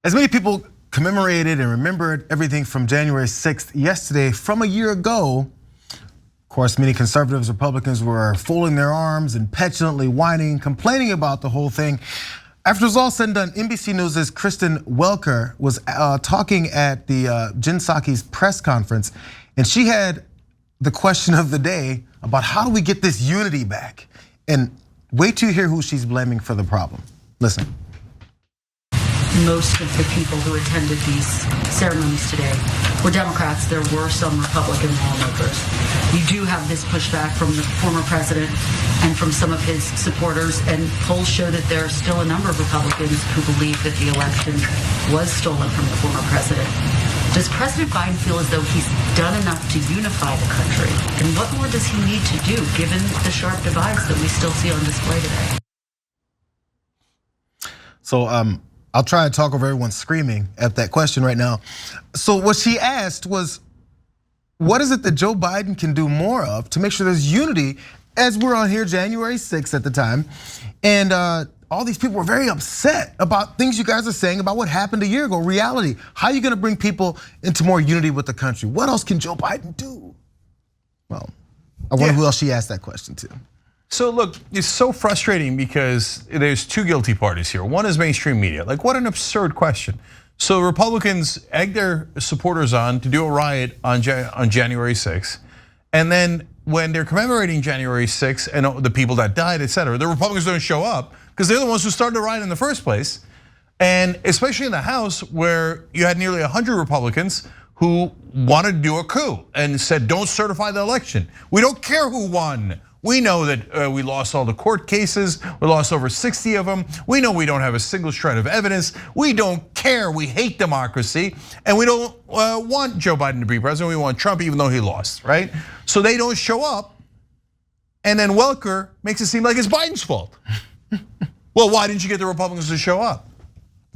As many people commemorated and remembered everything from January 6th yesterday from a year ago, of course, many conservatives, Republicans were folding their arms and petulantly whining, complaining about the whole thing. After it was all said and done, NBC News' Kristen Welker was talking at the Psaki's press conference, and she had the question of the day about how do we get this unity back? And wait till you hear who she's blaming for the problem. Listen. Most of the people who attended these ceremonies today were Democrats. There were some Republican lawmakers. You do have this pushback from the former president and from some of his supporters, and polls show that there are still a number of Republicans who believe that the election was stolen from the former president. Does President Biden feel as though he's done enough to unify the country? And what more does he need to do, given the sharp divides that we still see on display today? So I'll try to talk over everyone screaming at that question right now. So what she asked was, what is it that Joe Biden can do more of to make sure there's unity as we're on here January 6th at the time? And all these people were very upset about things you guys are saying about what happened a year ago, reality. How are you gonna bring people into more unity with the country? What else can Joe Biden do? Well, I wonder who else she asked that question to. So look, it's so frustrating because there's two guilty parties here. One is mainstream media. Like, what an absurd question. So Republicans egg their supporters on to do a riot on January 6th. And then when they're commemorating January 6th and the people that died, et cetera, the Republicans don't show up because they're the ones who started the riot in the first place. And especially in the House where you had nearly 100 Republicans who wanted to do a coup and said, don't certify the election. We don't care who won. We know that we lost all the court cases. We lost over 60 of them. We know we don't have a single shred of evidence. We don't care. We hate democracy. And we don't want Joe Biden to be president. We want Trump even though he lost, right? So they don't show up. And then Welker makes it seem like it's Biden's fault. Well, why didn't you get the Republicans to show up?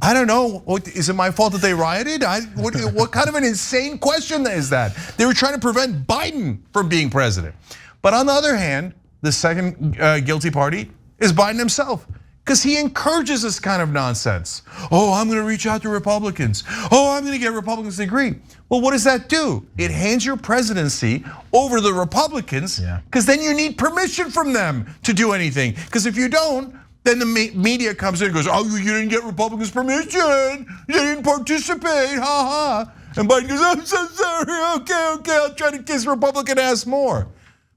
I don't know. Is it my fault that they rioted? What kind of an insane question is that? They were trying to prevent Biden from being president. But on the other hand, the second guilty party is Biden himself, because he encourages this kind of nonsense. Oh, I'm gonna reach out to Republicans. Oh, I'm gonna get Republicans to agree. Well, what does that do? It hands your presidency over to the Republicans, because then you need permission from them to do anything. Because if you don't, then the media comes in and goes, oh, you didn't get Republicans' permission. You didn't participate, ha ha. And Biden goes, I'm so sorry, okay, I'll try to kiss Republican ass more.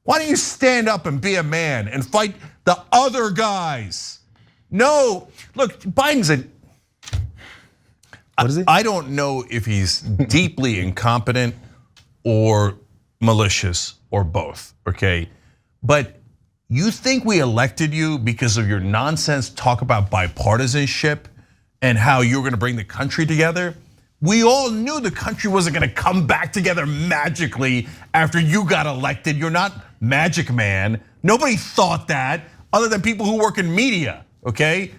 Why don't you stand up and be a man and fight the other guys? No, look, Biden's what is he? I don't know if he's deeply incompetent or malicious or both, okay? But you think we elected you because of your nonsense talk about bipartisanship and how you were gonna bring the country together? We all knew the country wasn't gonna come back together magically after you got elected. You're not Magic Man. Nobody thought that other than people who work in media, okay?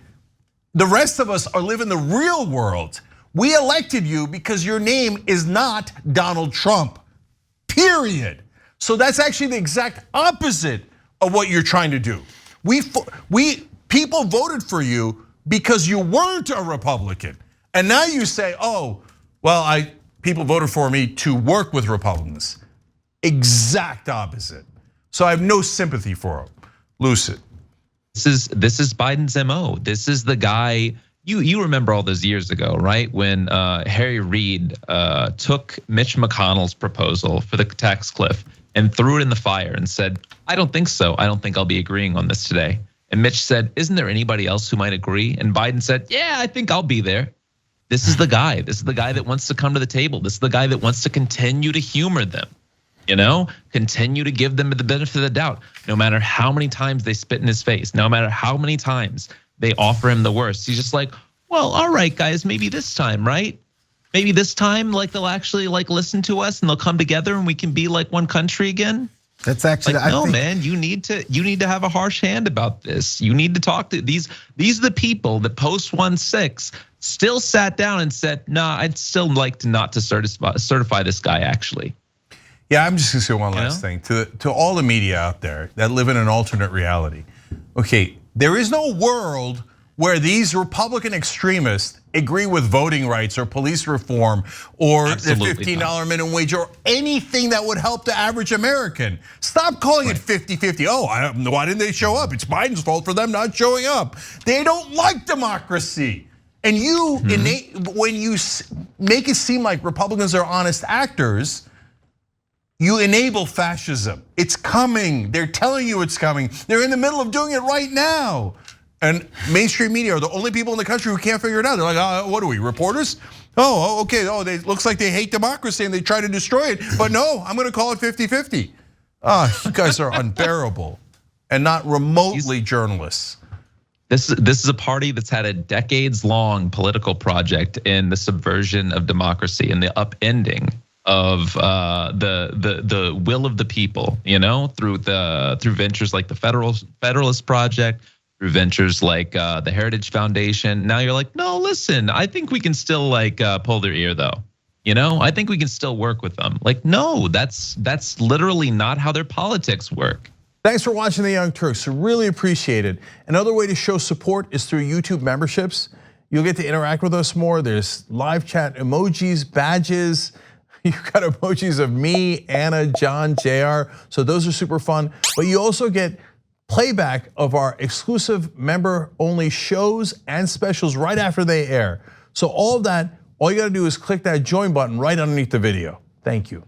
The rest of us are living the real world. We elected you because your name is not Donald Trump, period. So that's actually the exact opposite of what you're trying to do. People voted for you because you weren't a Republican. And now you say, oh, well, people voted for me to work with Republicans. Exact opposite. So I have no sympathy for him. Lucid. This is Biden's MO. This is the guy, you remember all those years ago, right? When Harry Reid took Mitch McConnell's proposal for the tax cliff and threw it in the fire and said, I don't think so. I don't think I'll be agreeing on this today. And Mitch said, isn't there anybody else who might agree? And Biden said, yeah, I think I'll be there. This is the guy. This is the guy that wants to come to the table. This is the guy that wants to continue to humor them. Continue to give them the benefit of the doubt, no matter how many times they spit in his face, no matter how many times they offer him the worst. He's just like, well, all right, guys, maybe this time, right? Maybe this time, like they'll actually like listen to us and they'll come together and we can be like one country again. That's actually, like, no, man, you need to have a harsh hand about this. You need to talk to these are the people that post 1-6 still sat down and said, nah, I'd still like not to certify this guy actually. Yeah, I'm just gonna say one last thing to all the media out there that live in an alternate reality. Okay, there is no world where these Republican extremists agree with voting rights or police reform or Absolutely the $15 minimum wage or anything that would help the average American. Stop calling it 50-50. Oh, why didn't they show up? It's Biden's fault for them not showing up. They don't like democracy. And you, when you make it seem like Republicans are honest actors, you enable fascism. It's coming. They're telling you it's coming. They're in the middle of doing it right now. And mainstream media are the only people in the country who can't figure it out. They're like, what are we, reporters? Oh, okay, looks like they hate democracy and they try to destroy it. But no, I'm gonna call it 50-50. You guys are unbearable and not remotely journalists. This is a party that's had a decades-long political project in the subversion of democracy and the upending of the will of the people, through ventures like the Federalist Project, through ventures like the Heritage Foundation. Now you're like, no, listen, I think we can still pull their ear though. I think we can still work with them. Like, no, that's literally not how their politics work. Thanks for watching the Young Turks, really appreciate it. Another way to show support is through YouTube memberships. You'll get to interact with us more. There's live chat emojis, badges. You've got emojis of me, Anna, John, JR. So those are super fun. But you also get playback of our exclusive member-only shows and specials right after they air. So all of that, all you gotta do is click that join button right underneath the video. Thank you.